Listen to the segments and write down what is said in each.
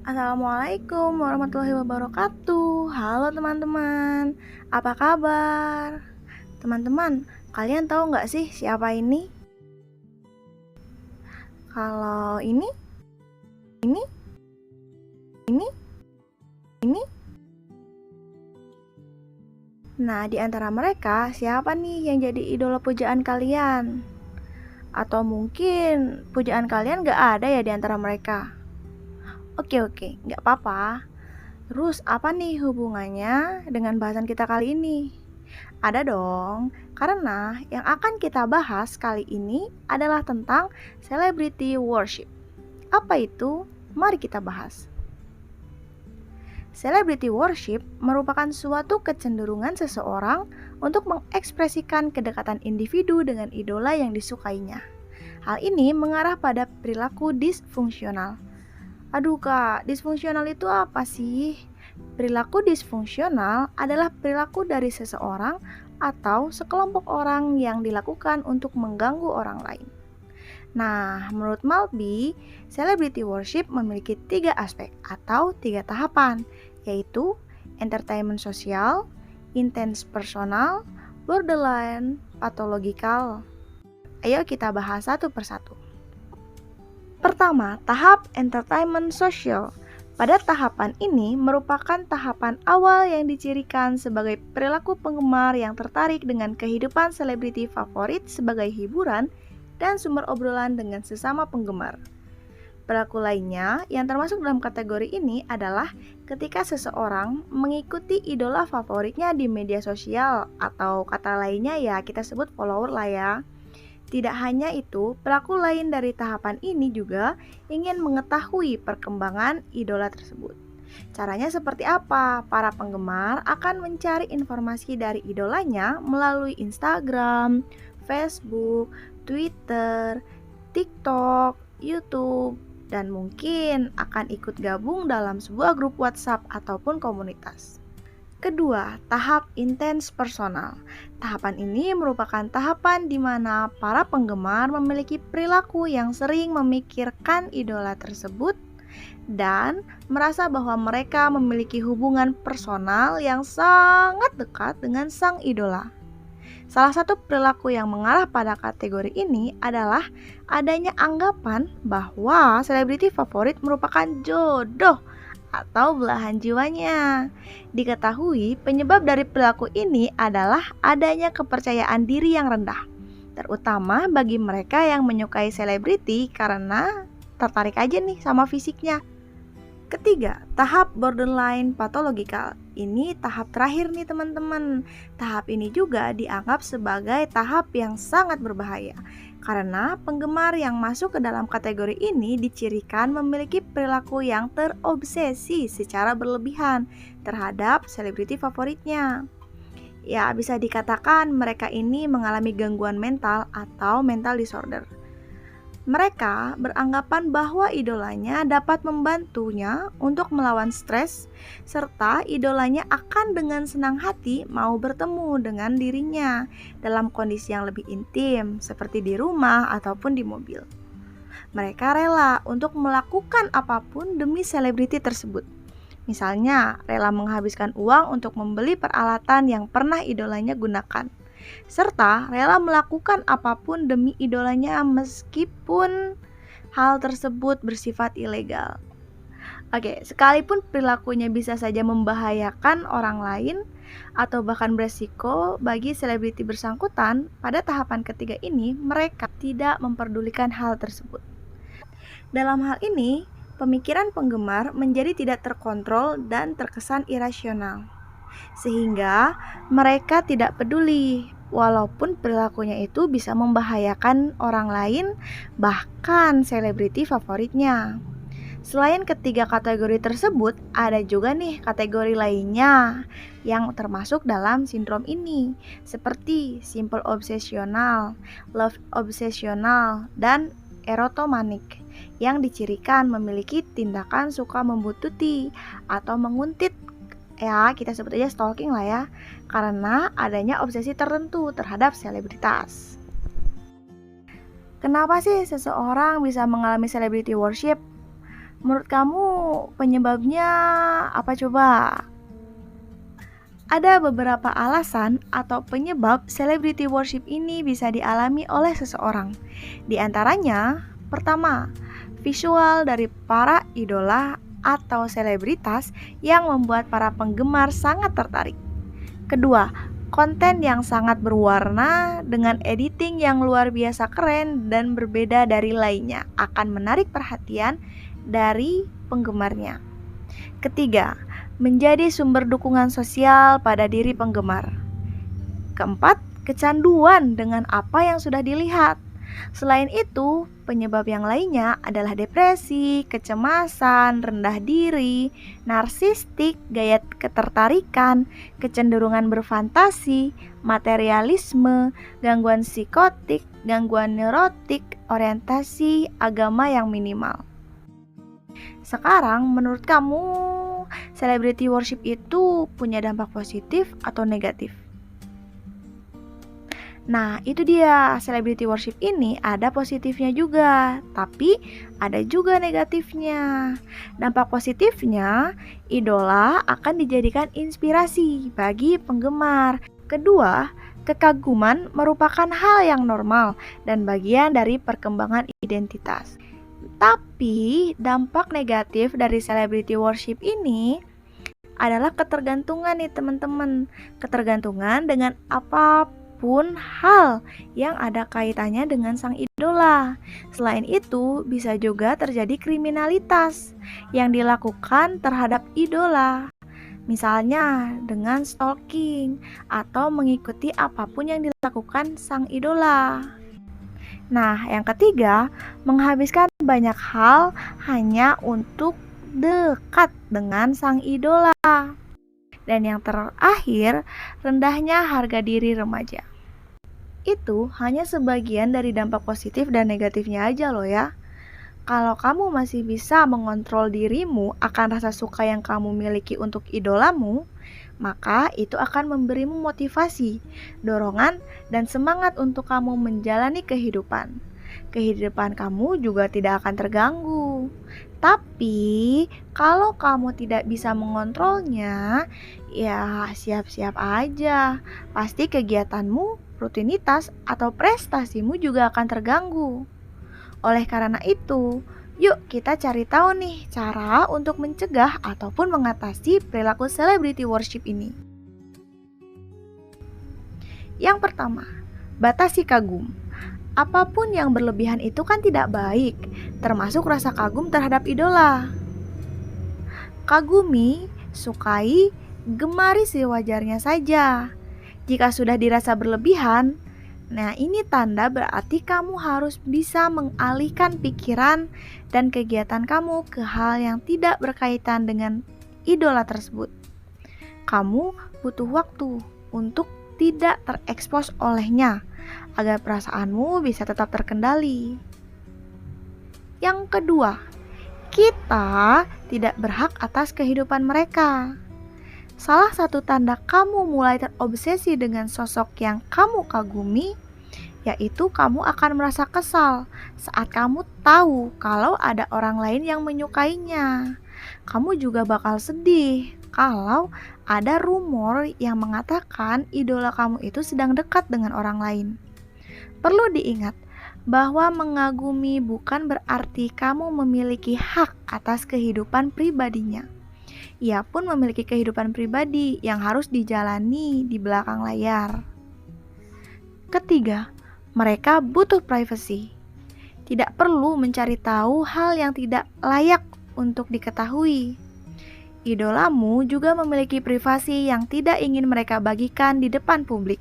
Assalamualaikum warahmatullahi wabarakatuh. Halo teman-teman, apa kabar? Teman-teman, kalian tahu nggak sih siapa ini? Kalau ini, ini, ini. Nah, di antara mereka siapa nih yang jadi idola pujaan kalian? Atau mungkin pujaan kalian nggak ada ya di antara mereka? Oke, nggak apa-apa. Terus apa nih hubungannya dengan bahasan kita kali ini? Ada dong, karena yang akan kita bahas kali ini adalah tentang celebrity worship. Apa itu? Mari kita bahas. Celebrity worship merupakan suatu kecenderungan seseorang untuk mengekspresikan kedekatan individu dengan idola yang disukainya. Hal ini mengarah pada perilaku disfungsional. Aduh kak, disfungsional itu apa sih? Perilaku disfungsional adalah perilaku dari seseorang atau sekelompok orang yang dilakukan untuk mengganggu orang lain. Nah, menurut Maltby, celebrity worship memiliki 3 aspek atau 3 tahapan, yaitu entertainment sosial, intense personal, borderline pathological. Ayo kita bahas satu persatu. Pertama, tahap entertainment social. Pada tahapan ini merupakan tahapan awal yang dicirikan sebagai perilaku penggemar yang tertarik dengan kehidupan selebriti favorit sebagai hiburan dan sumber obrolan dengan sesama penggemar. Perilaku lainnya yang termasuk dalam kategori ini adalah ketika seseorang mengikuti idola favoritnya di media sosial, atau kata lainnya ya kita sebut follower lah ya. Tidak hanya itu, pelaku lain dari tahapan ini juga ingin mengetahui perkembangan idola tersebut. Caranya seperti apa? Para penggemar akan mencari informasi dari idolanya melalui Instagram, Facebook, Twitter, TikTok, YouTube, dan mungkin akan ikut gabung dalam sebuah grup WhatsApp ataupun komunitas. Kedua, tahap intens personal. Tahapan ini merupakan tahapan di mana para penggemar memiliki perilaku yang sering memikirkan idola tersebut dan merasa bahwa mereka memiliki hubungan personal yang sangat dekat dengan sang idola. Salah satu perilaku yang mengarah pada kategori ini adalah adanya anggapan bahwa selebriti favorit merupakan jodoh atau belahan jiwanya. Diketahui penyebab dari perilaku ini adalah adanya kepercayaan diri yang rendah, terutama bagi mereka yang menyukai selebriti karena tertarik aja nih sama fisiknya. Ketiga, tahap borderline pathological. Ini tahap terakhir nih teman-teman. Tahap ini juga dianggap sebagai tahap yang sangat berbahaya karena penggemar yang masuk ke dalam kategori ini dicirikan memiliki perilaku yang terobsesi secara berlebihan terhadap selebriti favoritnya. Ya, bisa dikatakan mereka ini mengalami gangguan mental atau mental disorder. Mereka beranggapan bahwa idolanya dapat membantunya untuk melawan stres, serta idolanya akan dengan senang hati mau bertemu dengan dirinya dalam kondisi yang lebih intim, seperti di rumah ataupun di mobil. Mereka rela untuk melakukan apapun demi selebriti tersebut. Misalnya, rela menghabiskan uang untuk membeli peralatan yang pernah idolanya gunakan, serta rela melakukan apapun demi idolanya meskipun hal tersebut bersifat ilegal. Oke, sekalipun perilakunya bisa saja membahayakan orang lain atau bahkan beresiko bagi selebriti bersangkutan, pada tahapan ketiga ini mereka tidak memperdulikan hal tersebut. Dalam hal ini, pemikiran penggemar menjadi tidak terkontrol dan terkesan irasional, sehingga mereka tidak peduli walaupun perilakunya itu bisa membahayakan orang lain, bahkan selebriti favoritnya. Selain ketiga kategori tersebut, ada juga nih kategori lainnya yang termasuk dalam sindrom ini, seperti simple obsesional, love obsesional, dan erotomanic, yang dicirikan memiliki tindakan suka membuntuti atau menguntit. Ya, kita sebut aja stalking lah ya, karena adanya obsesi tertentu terhadap selebritas. Kenapa sih seseorang bisa mengalami celebrity worship? Menurut kamu penyebabnya apa coba? Ada beberapa alasan atau penyebab celebrity worship ini bisa dialami oleh seseorang. Di antaranya, pertama, visual dari para idola atau selebritas yang membuat para penggemar sangat tertarik. Kedua, konten yang sangat berwarna dengan editing yang luar biasa keren dan berbeda dari lainnya akan menarik perhatian dari penggemarnya. Ketiga, menjadi sumber dukungan sosial pada diri penggemar. Keempat, kecanduan dengan apa yang sudah dilihat. Selain itu, penyebab yang lainnya adalah depresi, kecemasan, rendah diri, narsistik, gaya ketertarikan, kecenderungan berfantasi, materialisme, gangguan psikotik, gangguan neurotik, orientasi agama yang minimal. Sekarang, menurut kamu, celebrity worship itu punya dampak positif atau negatif? Nah, itu dia, celebrity worship ini ada positifnya juga, tapi ada juga negatifnya. Dampak positifnya, idola akan dijadikan inspirasi bagi penggemar. Kedua, kekaguman merupakan hal yang normal dan bagian dari perkembangan identitas. Tapi, dampak negatif dari celebrity worship ini adalah ketergantungan nih teman-teman. Ketergantungan dengan apapun hal yang ada kaitannya dengan sang idola. Selain itu, bisa juga terjadi kriminalitas yang dilakukan terhadap idola. Misalnya dengan stalking atau mengikuti apapun yang dilakukan sang idola. Nah, yang ketiga, menghabiskan banyak hal hanya untuk dekat dengan sang idola. Dan yang terakhir, rendahnya harga diri remaja. Itu hanya sebagian dari dampak positif dan negatifnya aja loh ya. Kalau kamu masih bisa mengontrol dirimu akan rasa suka yang kamu miliki untuk idolamu, maka itu akan memberimu motivasi, dorongan, dan semangat untuk kamu menjalani kehidupan. Kehidupan kamu juga tidak akan terganggu. Tapi, kalau kamu tidak bisa mengontrolnya, ya siap-siap aja. Pasti kegiatanmu, rutinitas, atau prestasimu juga akan terganggu. Oleh karena itu, yuk kita cari tahu nih cara untuk mencegah ataupun mengatasi perilaku celebrity worship ini. Yang pertama, batasi kagum. Apapun yang berlebihan itu kan tidak baik, termasuk rasa kagum terhadap idola. Kagumi, sukai, gemari sewajarnya saja. Jika sudah dirasa berlebihan, nah ini tanda berarti kamu harus bisa mengalihkan pikiran dan kegiatan kamu ke hal yang tidak berkaitan dengan idola tersebut. Kamu butuh waktu untuk tidak terekspos olehnya, agar perasaanmu bisa tetap terkendali. Yang kedua, kita tidak berhak atas kehidupan mereka. Salah satu tanda kamu mulai terobsesi dengan sosok yang kamu kagumi, yaitu kamu akan merasa kesal saat kamu tahu kalau ada orang lain yang menyukainya. Kamu juga bakal sedih kalau ada rumor yang mengatakan idola kamu itu sedang dekat dengan orang lain. Perlu diingat bahwa mengagumi bukan berarti kamu memiliki hak atas kehidupan pribadinya. Ia pun memiliki kehidupan pribadi yang harus dijalani di belakang layar. Ketiga, mereka butuh privacy. Tidak perlu mencari tahu hal yang tidak layak untuk diketahui. Idolamu juga memiliki privasi yang tidak ingin mereka bagikan di depan publik.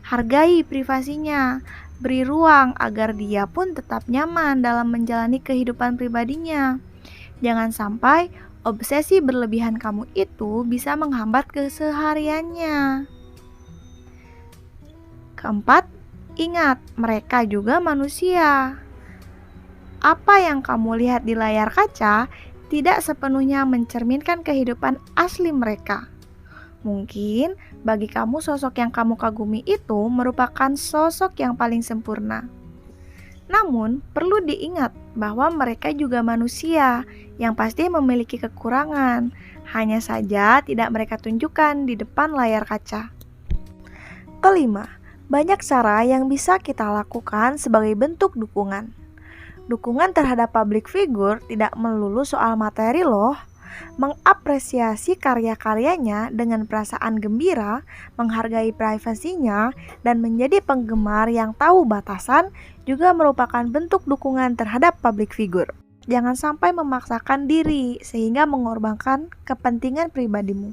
Hargai privasinya, beri ruang agar dia pun tetap nyaman dalam menjalani kehidupan pribadinya. Jangan sampai obsesi berlebihan kamu itu bisa menghambat kesehariannya. Keempat, ingat, mereka juga manusia. Apa yang kamu lihat di layar kaca tidak sepenuhnya mencerminkan kehidupan asli mereka. Mungkin bagi kamu sosok yang kamu kagumi itu merupakan sosok yang paling sempurna. Namun, perlu diingat bahwa mereka juga manusia yang pasti memiliki kekurangan, hanya saja tidak mereka tunjukkan di depan layar kaca. Kelima, banyak cara yang bisa kita lakukan sebagai bentuk dukungan. Dukungan terhadap public figure tidak melulu soal materi loh. Mengapresiasi karya-karyanya dengan perasaan gembira, menghargai privasinya, dan menjadi penggemar yang tahu batasan juga merupakan bentuk dukungan terhadap public figure. Jangan sampai memaksakan diri sehingga mengorbankan kepentingan pribadimu.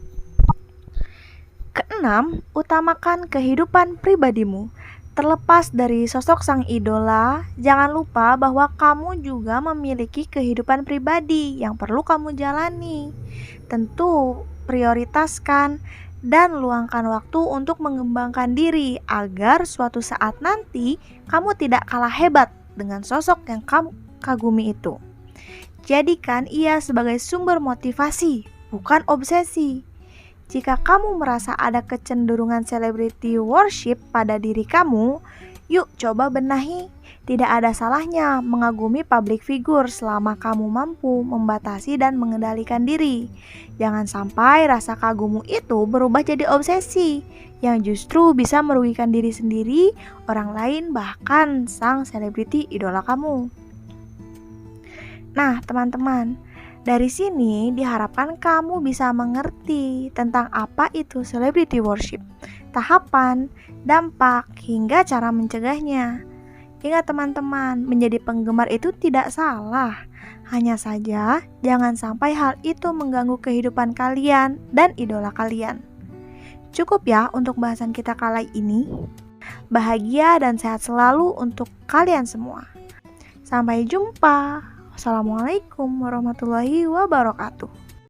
Keenam, utamakan kehidupan pribadimu. Terlepas dari sosok sang idola, jangan lupa bahwa kamu juga memiliki kehidupan pribadi yang perlu kamu jalani. Tentu, prioritaskan dan luangkan waktu untuk mengembangkan diri agar suatu saat nanti kamu tidak kalah hebat dengan sosok yang kamu kagumi itu. Jadikan ia sebagai sumber motivasi, bukan obsesi. Jika kamu merasa ada kecenderungan celebrity worship pada diri kamu, yuk coba benahi. Tidak ada salahnya mengagumi public figure selama kamu mampu membatasi dan mengendalikan diri. Jangan sampai rasa kagummu itu berubah jadi obsesi, yang justru bisa merugikan diri sendiri, orang lain, bahkan sang selebriti idola kamu. Nah, teman-teman, dari sini diharapkan kamu bisa mengerti tentang apa itu celebrity worship, tahapan, dampak, hingga cara mencegahnya. Ingat teman-teman, menjadi penggemar itu tidak salah. Hanya saja, jangan sampai hal itu mengganggu kehidupan kalian dan idola kalian. Cukup ya untuk bahasan kita kali ini. Bahagia dan sehat selalu untuk kalian semua. Sampai jumpa. Wassalamualaikum warahmatullahi wabarakatuh.